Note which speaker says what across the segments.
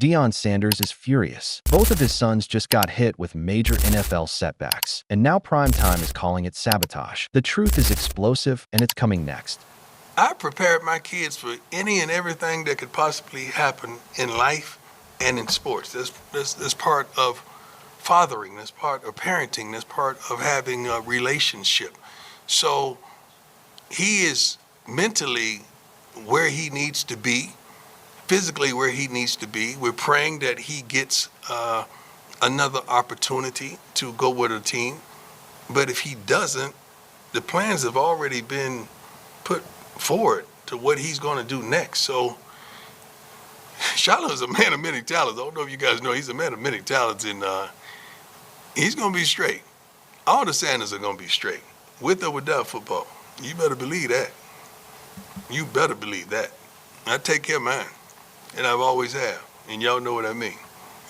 Speaker 1: Deion Sanders is furious. Both of his sons just got hit with major NFL setbacks, and now primetime is calling it sabotage. The truth is explosive, and it's coming next.
Speaker 2: I prepared my kids for any and everything that could possibly happen in life and in sports. That's part of fathering, that's part of parenting, that's part of having a relationship. So he is mentally where he needs to be, physically where he needs to be. We're praying that he gets another opportunity to go with a team. But if he doesn't, the plans have already been put forward to what he's going to do next. So Shiloh is a man of many talents. I don't know if you guys know, he's a man of many talents, and he's going to be straight. All the Sanders are going to be straight, with or without football. You better believe that. You better believe that. I take care of mine, and I've always have, and y'all know what I mean.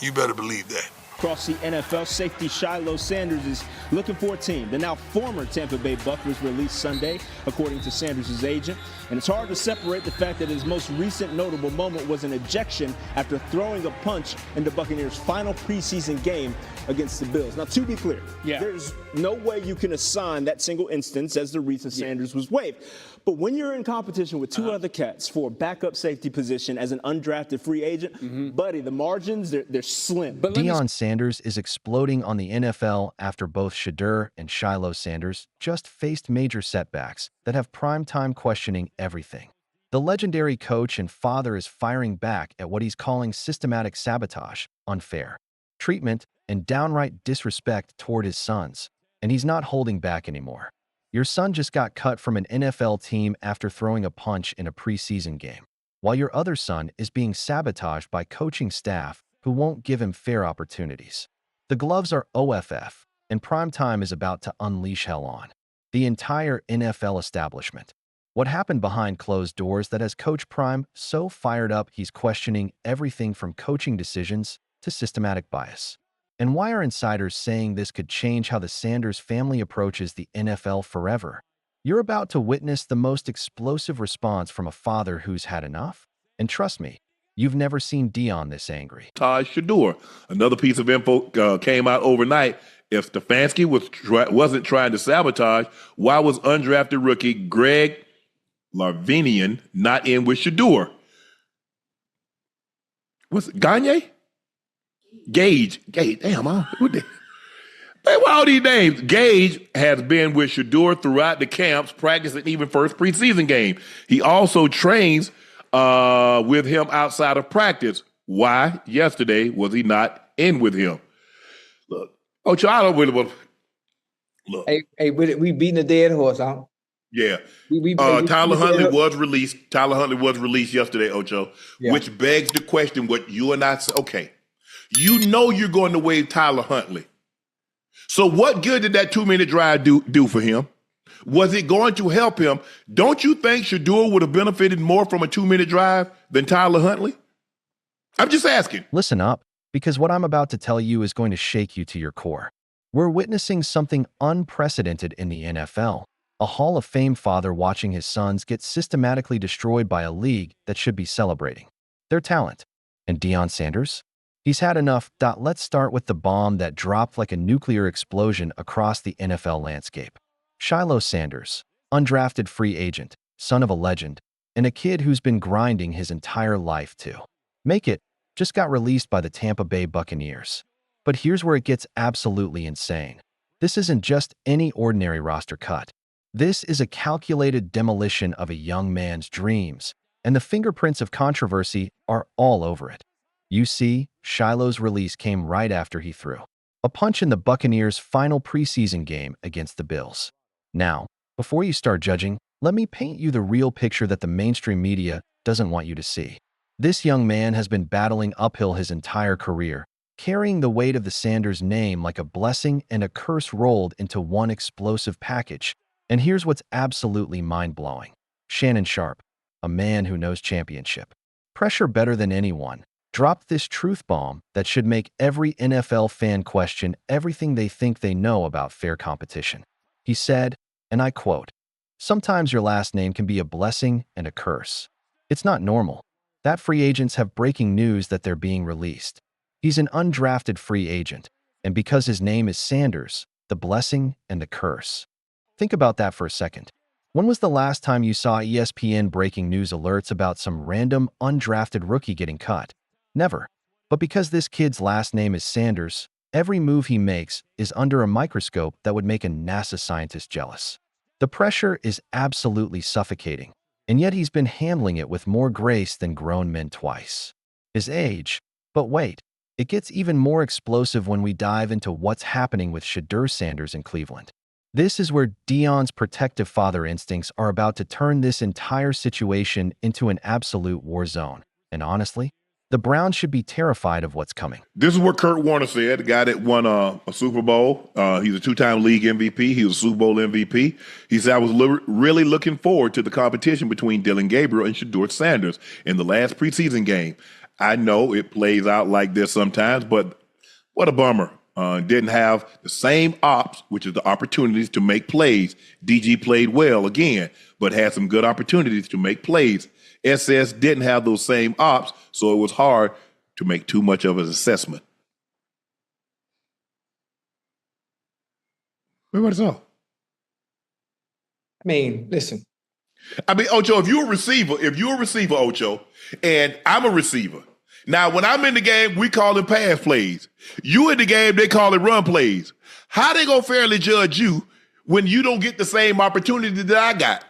Speaker 2: You better believe that.
Speaker 3: Across the NFL, safety Shiloh Sanders is looking for a team. The now former Tampa Bay Buck was released Sunday, according to Sanders' agent. And it's hard to separate the fact that his most recent notable moment was an ejection after throwing a punch in the Buccaneers' final preseason game against the Bills. Now, to be clear, there's no way you can assign that single instance as the reason Sanders was waived. But when you're in competition with two other cats for a backup safety position as an undrafted free agent, buddy, the margins, they're slim.
Speaker 1: But Deion Sanders is exploding on the NFL after both Shedeur and Shiloh Sanders just faced major setbacks that have primetime questioning everything. The legendary coach and father is firing back at what he's calling systematic sabotage, unfair treatment, and downright disrespect toward his sons, and he's not holding back anymore. Your son just got cut from an NFL team after throwing a punch in a preseason game, while your other son is being sabotaged by coaching staff who won't give him fair opportunities. The gloves are OFF, and primetime is about to unleash hell on the entire NFL establishment. What happened behind closed doors that has Coach Prime so fired up he's questioning everything from coaching decisions to systematic bias? And why are insiders saying this could change how the Sanders family approaches the NFL forever? You're about to witness the most explosive response from a father who's had enough. And trust me, you've never seen Deion this angry.
Speaker 4: Shedeur. Another piece of info came out overnight. If Stefanski wasn't trying to sabotage, why was undrafted rookie Greg Larvinian not in with Shedeur? Was it Gagne? Gage. Damn, who the? Hey, what all these names? Gage has been with Shedeur throughout the camps, practicing even first preseason game. He also trains with him outside of practice. Why yesterday was he not in with him? Look, Ocho, I don't really want. Look,
Speaker 5: hey, we beating a dead horse, huh?
Speaker 4: Yeah. Tyler Huntley was released. Tyler Huntley was released yesterday, Ocho, which begs the question: what you and I say? Okay, you know you're going to waive Tyler Huntley. So what good did that 2-minute drive do for him? Was it going to help him? Don't you think Shedeur would have benefited more from a 2-minute drive than Tyler Huntley? I'm just asking.
Speaker 1: Listen up, because what I'm about to tell you is going to shake you to your core. We're witnessing something unprecedented in the NFL. A Hall of Fame father watching his sons get systematically destroyed by a league that should be celebrating their talent. And Deion Sanders? He's had enough. Let's start with the bomb that dropped like a nuclear explosion across the NFL landscape. Shiloh Sanders, undrafted free agent, son of a legend, and a kid who's been grinding his entire life to make it, just got released by the Tampa Bay Buccaneers. But here's where it gets absolutely insane. This isn't just any ordinary roster cut. This is a calculated demolition of a young man's dreams, and the fingerprints of controversy are all over it. You see, Shiloh's release came right after he threw a punch in the Buccaneers' final preseason game against the Bills. Now, before you start judging, let me paint you the real picture that the mainstream media doesn't want you to see. This young man has been battling uphill his entire career, carrying the weight of the Sanders name like a blessing and a curse rolled into one explosive package. And here's what's absolutely mind-blowing. Shannon Sharpe, a man who knows championship pressure better than anyone, dropped this truth bomb that should make every NFL fan question everything they think they know about fair competition. He said, and I quote, "Sometimes your last name can be a blessing and a curse. It's not normal. That free agents have breaking news that they're being released. He's an undrafted free agent, and because his name is Sanders, the blessing and the curse. Think about that for a second. When was the last time you saw ESPN breaking news alerts about some random, undrafted rookie getting cut? Never. But because this kid's last name is Sanders, every move he makes is under a microscope that would make a NASA scientist jealous. The pressure is absolutely suffocating, and yet he's been handling it with more grace than grown men twice his age. But wait, it gets even more explosive when we dive into what's happening with Shedeur Sanders in Cleveland. This is where Deion's protective father instincts are about to turn this entire situation into an absolute war zone. And honestly, the Browns should be terrified of what's coming.
Speaker 4: This is what Kurt Warner said, the guy that won a Super Bowl. He's a two-time league MVP. He was a Super Bowl MVP. He said, I was really looking forward to the competition between Dillon Gabriel and Shedeur Sanders in the last preseason game. I know it plays out like this sometimes, but what a bummer. Didn't have the same ops, which is the opportunities to make plays. DG played well again, but had some good opportunities to make plays. SS didn't have those same ops, so it was hard to make too much of an assessment. What is all?
Speaker 5: I mean, listen.
Speaker 4: I mean, Ocho, if you're a receiver, Ocho, and I'm a receiver. Now, when I'm in the game, we call it pass plays. You in the game, they call it run plays. How they gonna fairly judge you when you don't get the same opportunity that I got?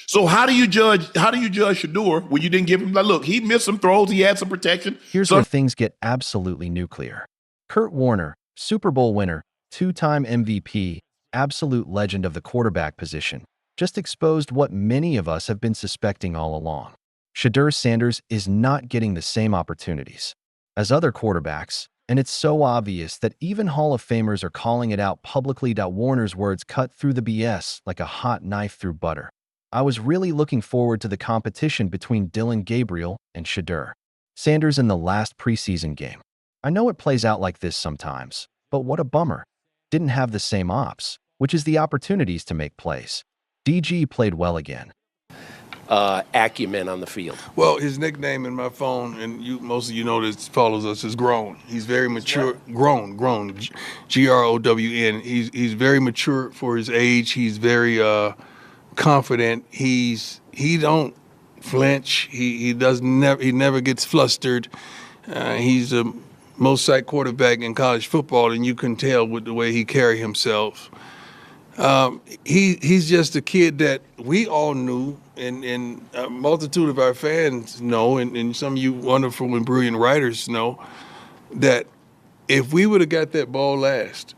Speaker 4: So how do you judge Shedeur when you didn't give him, like, look, he missed some throws, he had some protection.
Speaker 1: Here's where things get absolutely nuclear. Kurt Warner, Super Bowl winner, two-time MVP, absolute legend of the quarterback position, just exposed what many of us have been suspecting all along. Shedeur Sanders is not getting the same opportunities as other quarterbacks, and it's so obvious that even Hall of Famers are calling it out publicly. Warner's words cut through the BS like a hot knife through butter. I was really looking forward to the competition between Dillon Gabriel and Shedeur Sanders in the last preseason game. I know it plays out like this sometimes, but what a bummer. Didn't have the same ops, which is the opportunities to make plays. DG played well again.
Speaker 6: Acumen on the field.
Speaker 2: Well, his nickname in my phone, and most of you know this follows us, is Grown. He's very mature. Grown, Grown. He's very mature for his age. He's very confident. He don't flinch. He never gets flustered. He's the most sacked quarterback in college football, and you can tell with the way he carry himself. He's just a kid that we all knew, and a multitude of our fans know, and some of you wonderful and brilliant writers know, that if we would have got that ball last,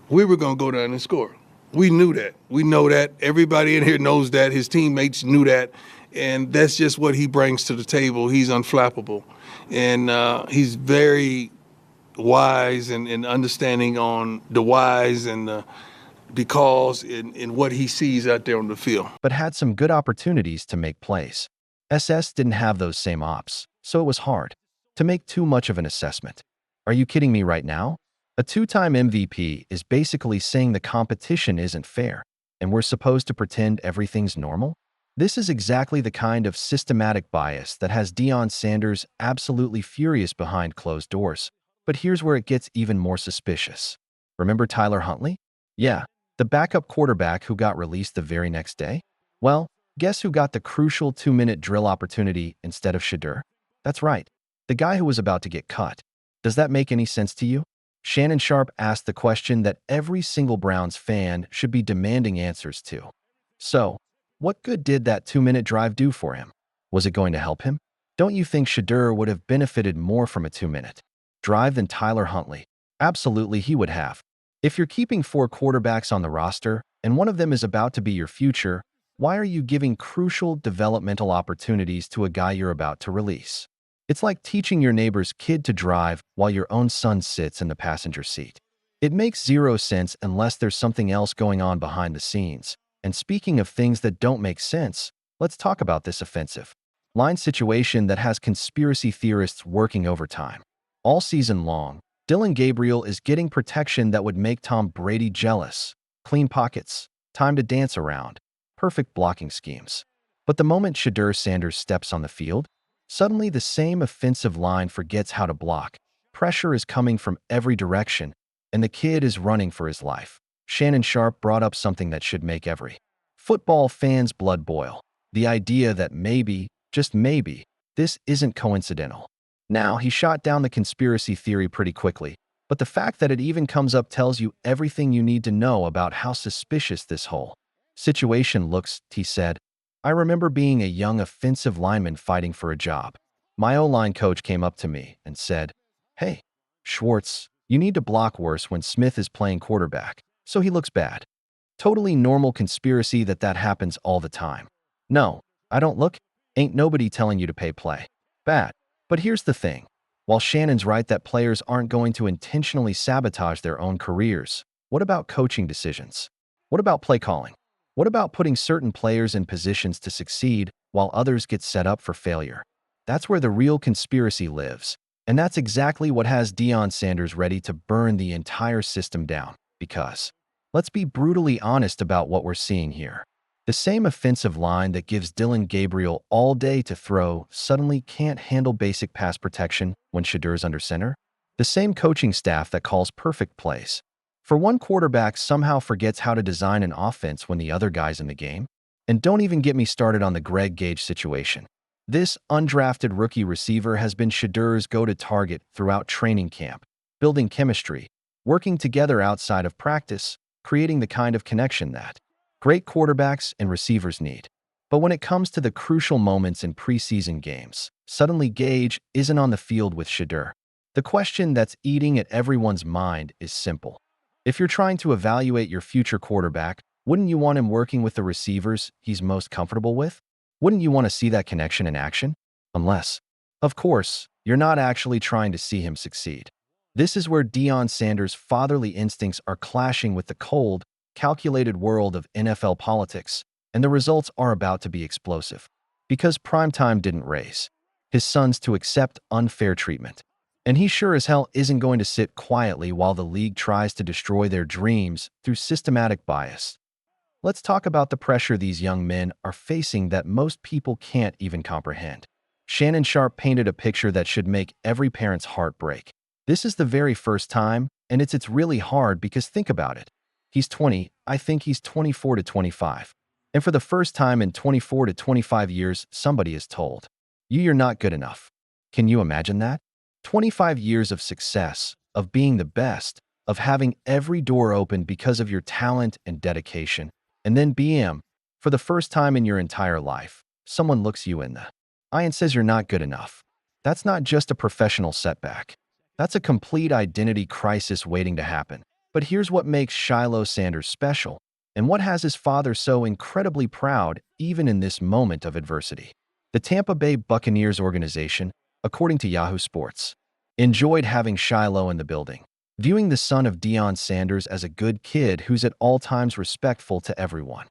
Speaker 2: we were going to go down and score. We knew that. We know that. Everybody in here knows that. His teammates knew that. And that's just what he brings to the table. He's unflappable. And he's very wise and understanding on the whys and the because in what he sees out there on the field.
Speaker 1: But had some good opportunities to make plays. SS didn't have those same ops, so it was hard to make too much of an assessment. Are you kidding me right now? A two-time MVP is basically saying the competition isn't fair, and we're supposed to pretend everything's normal? This is exactly the kind of systematic bias that has Deion Sanders absolutely furious behind closed doors. But here's where it gets even more suspicious. Remember Tyler Huntley? Yeah, the backup quarterback who got released the very next day? Well, guess who got the crucial 2-minute drill opportunity instead of Shedeur? That's right, the guy who was about to get cut. Does that make any sense to you? Shannon Sharpe asked the question that every single Browns fan should be demanding answers to. So, what good did that 2-minute drive do for him? Was it going to help him? Don't you think Shedeur would have benefited more from a 2-minute drive than Tyler Huntley? Absolutely, he would have. If you're keeping 4 quarterbacks on the roster and one of them is about to be your future, why are you giving crucial developmental opportunities to a guy you're about to release? It's like teaching your neighbor's kid to drive while your own son sits in the passenger seat. It makes zero sense unless there's something else going on behind the scenes. And speaking of things that don't make sense, let's talk about this offensive line situation that has conspiracy theorists working overtime. All season long, Dillon Gabriel is getting protection that would make Tom Brady jealous. Clean pockets, time to dance around, perfect blocking schemes. But the moment Shedeur Sanders steps on the field, Suddenly, the same offensive line forgets how to block. Pressure is coming from every direction, and the kid is running for his life. Shannon Sharpe brought up something that should make every football fan's blood boil. The idea that maybe, just maybe, this isn't coincidental. Now, he shot down the conspiracy theory pretty quickly, but the fact that it even comes up tells you everything you need to know about how suspicious this whole situation looks, he said. I remember being a young offensive lineman fighting for a job. My O-line coach came up to me and said, "Hey, Schwartz, you need to block worse when Smith is playing quarterback, so he looks bad." Totally normal conspiracy that happens all the time. No, I don't look. Ain't nobody telling you to play bad. But here's the thing. While Shannon's right that players aren't going to intentionally sabotage their own careers, what about coaching decisions? What about play calling? What about putting certain players in positions to succeed while others get set up for failure? That's where the real conspiracy lives. And that's exactly what has Deion Sanders ready to burn the entire system down. Because, let's be brutally honest about what we're seeing here. The same offensive line that gives Dillon Gabriel all day to throw suddenly can't handle basic pass protection when Shedeur's under center. The same coaching staff that calls perfect plays for one quarterback somehow forgets how to design an offense when the other guy's in the game. And don't even get me started on the Greg Gage situation. This undrafted rookie receiver has been Shedeur's go-to target throughout training camp, building chemistry, working together outside of practice, creating the kind of connection that great quarterbacks and receivers need. But when it comes to the crucial moments in preseason games, suddenly Gage isn't on the field with Shedeur. The question that's eating at everyone's mind is simple. If you're trying to evaluate your future quarterback, wouldn't you want him working with the receivers he's most comfortable with? Wouldn't you want to see that connection in action? Unless, of course, you're not actually trying to see him succeed. This is where Deion Sanders' fatherly instincts are clashing with the cold, calculated world of NFL politics, and the results are about to be explosive. Because primetime didn't raise his sons to accept unfair treatment. And he sure as hell isn't going to sit quietly while the league tries to destroy their dreams through systematic bias. Let's talk about the pressure these young men are facing that most people can't even comprehend. Shannon Sharpe painted a picture that should make every parent's heart break. This is the very first time, and it's really hard because think about it. He's 20, I think he's 24 to 25. And for the first time in 24 to 25 years, somebody is told, you're not good enough. Can you imagine that? 25 years of success, of being the best, of having every door open because of your talent and dedication. And then BM, for the first time in your entire life, someone looks you in the eye and says you're not good enough. That's not just a professional setback. That's a complete identity crisis waiting to happen. But here's what makes Shiloh Sanders special, and what has his father so incredibly proud even in this moment of adversity. The Tampa Bay Buccaneers organization, according to Yahoo Sports, enjoyed having Shiloh in the building, viewing the son of Deion Sanders as a good kid who's at all times respectful to everyone.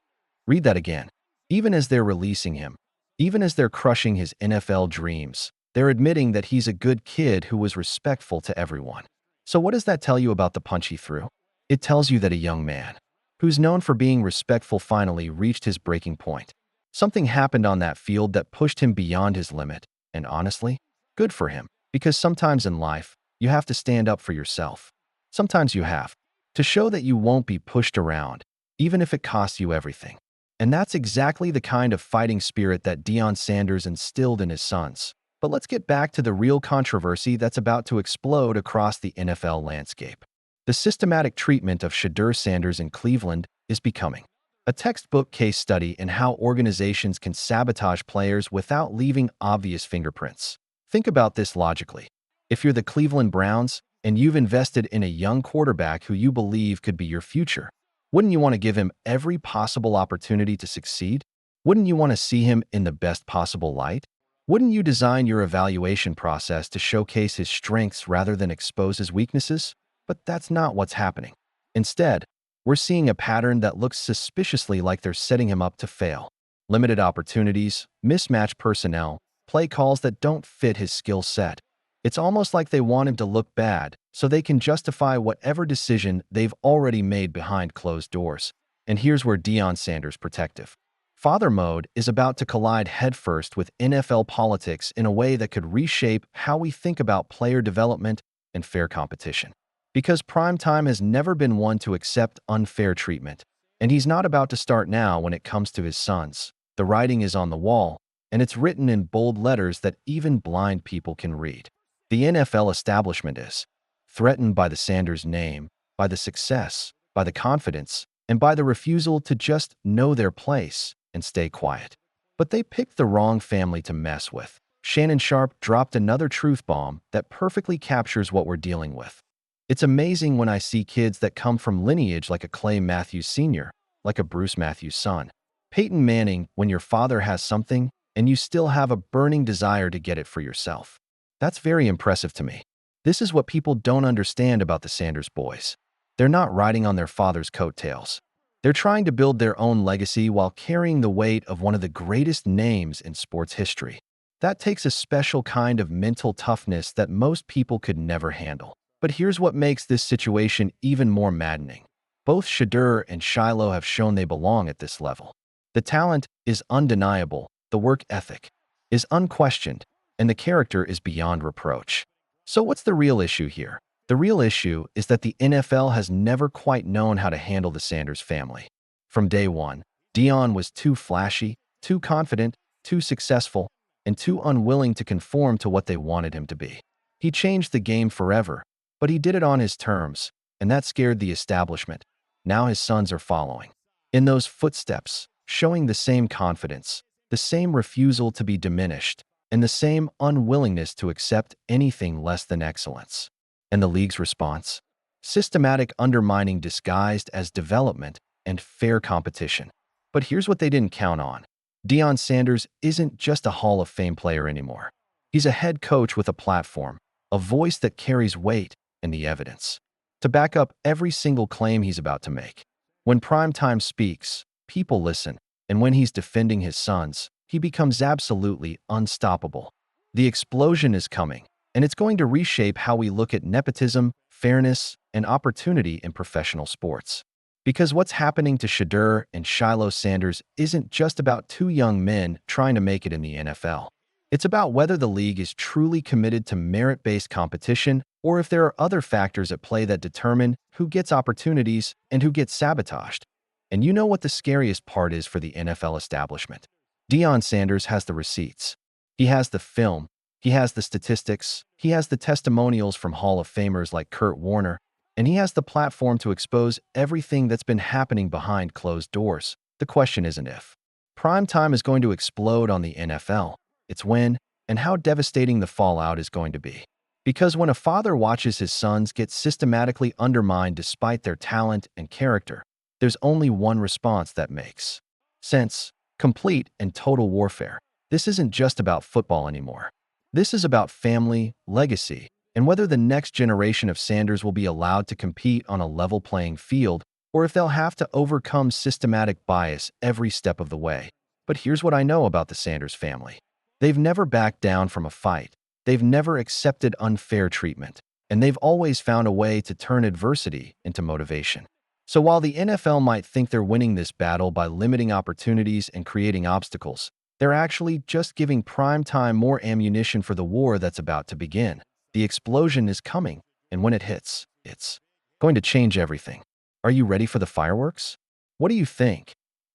Speaker 1: Read that again. Even as they're releasing him, even as they're crushing his NFL dreams, they're admitting that he's a good kid who was respectful to everyone. So what does that tell you about the punch he threw? It tells you that a young man, who's known for being respectful, finally reached his breaking point. Something happened on that field that pushed him beyond his limit, and honestly, good for him, because sometimes in life, you have to stand up for yourself. Sometimes you have to show that you won't be pushed around, even if it costs you everything. And that's exactly the kind of fighting spirit that Deion Sanders instilled in his sons. But let's get back to the real controversy that's about to explode across the NFL landscape. The systematic treatment of Shedeur Sanders in Cleveland is becoming a textbook case study in how organizations can sabotage players without leaving obvious fingerprints. Think about this logically. If you're the Cleveland Browns and you've invested in a young quarterback who you believe could be your future, wouldn't you want to give him every possible opportunity to succeed? Wouldn't you want to see him in the best possible light? Wouldn't you design your evaluation process to showcase his strengths rather than expose his weaknesses? But that's not what's happening. Instead, we're seeing a pattern that looks suspiciously like they're setting him up to fail. Limited opportunities, mismatched personnel, play calls that don't fit his skill set. It's almost like they want him to look bad so they can justify whatever decision they've already made behind closed doors. And here's where Deion Sanders' protective Father Mode is about to collide headfirst with NFL politics in a way that could reshape how we think about player development and fair competition. Because primetime has never been one to accept unfair treatment, and he's not about to start now when it comes to his sons. The writing is on the wall, and it's written in bold letters that even blind people can read. The NFL establishment is threatened by the Sanders name, by the success, by the confidence, and by the refusal to just know their place and stay quiet. But they picked the wrong family to mess with. Shannon Sharpe dropped another truth bomb that perfectly captures what we're dealing with. It's amazing when I see kids that come from lineage like a Clay Matthews Sr., like a Bruce Matthews son. Peyton Manning, when your father has something and you still have a burning desire to get it for yourself. That's very impressive to me. This is what people don't understand about the Sanders boys. They're not riding on their father's coattails. They're trying to build their own legacy while carrying the weight of one of the greatest names in sports history. That takes a special kind of mental toughness that most people could never handle. But here's what makes this situation even more maddening. Both Shedeur and Shiloh have shown they belong at this level. The talent is undeniable, the work ethic is unquestioned, and the character is beyond reproach. So what's the real issue here? The real issue is that the NFL has never quite known how to handle the Sanders family. From day one, Deion was too flashy, too confident, too successful, and too unwilling to conform to what they wanted him to be. He changed the game forever, but he did it on his terms, and that scared the establishment. Now his sons are following in those footsteps, showing the same confidence, the same refusal to be diminished, and the same unwillingness to accept anything less than excellence. And the league's response? Systematic undermining disguised as development and fair competition. But here's what they didn't count on. Deion Sanders isn't just a Hall of Fame player anymore. He's a head coach with a platform, a voice that carries weight and the evidence to back up every single claim he's about to make. When primetime speaks, people listen, and when he's defending his sons, he becomes absolutely unstoppable. The explosion is coming, and it's going to reshape how we look at nepotism, fairness, and opportunity in professional sports. Because what's happening to Shedeur and Shiloh Sanders isn't just about two young men trying to make it in the NFL. It's about whether the league is truly committed to merit-based competition or if there are other factors at play that determine who gets opportunities and who gets sabotaged. And you know what the scariest part is for the NFL establishment? Deion Sanders has the receipts. He has the film. He has the statistics. He has the testimonials from Hall of Famers like Kurt Warner. And he has the platform to expose everything that's been happening behind closed doors. The question isn't if primetime is going to explode on the NFL. It's when and how devastating the fallout is going to be. Because when a father watches his sons get systematically undermined despite their talent and character, there's only one response that makes sense: complete and total warfare. This isn't just about football anymore. This is about family, legacy, and whether the next generation of Sanders will be allowed to compete on a level playing field or if they'll have to overcome systematic bias every step of the way. But here's what I know about the Sanders family. They've never backed down from a fight. They've never accepted unfair treatment, and they've always found a way to turn adversity into motivation. So while the NFL might think they're winning this battle by limiting opportunities and creating obstacles, they're actually just giving primetime more ammunition for the war that's about to begin. The explosion is coming, and when it hits, it's going to change everything. Are you ready for the fireworks? What do you think?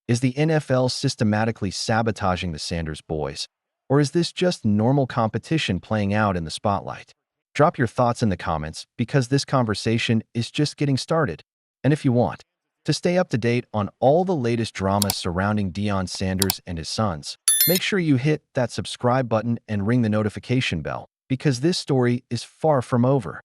Speaker 1: Is the NFL systematically sabotaging the Sanders boys? Or is this just normal competition playing out in the spotlight? Drop your thoughts in the comments because this conversation is just getting started. And if you want to stay up to date on all the latest drama surrounding Deion Sanders and his sons, make sure you hit that subscribe button and ring the notification bell because this story is far from over.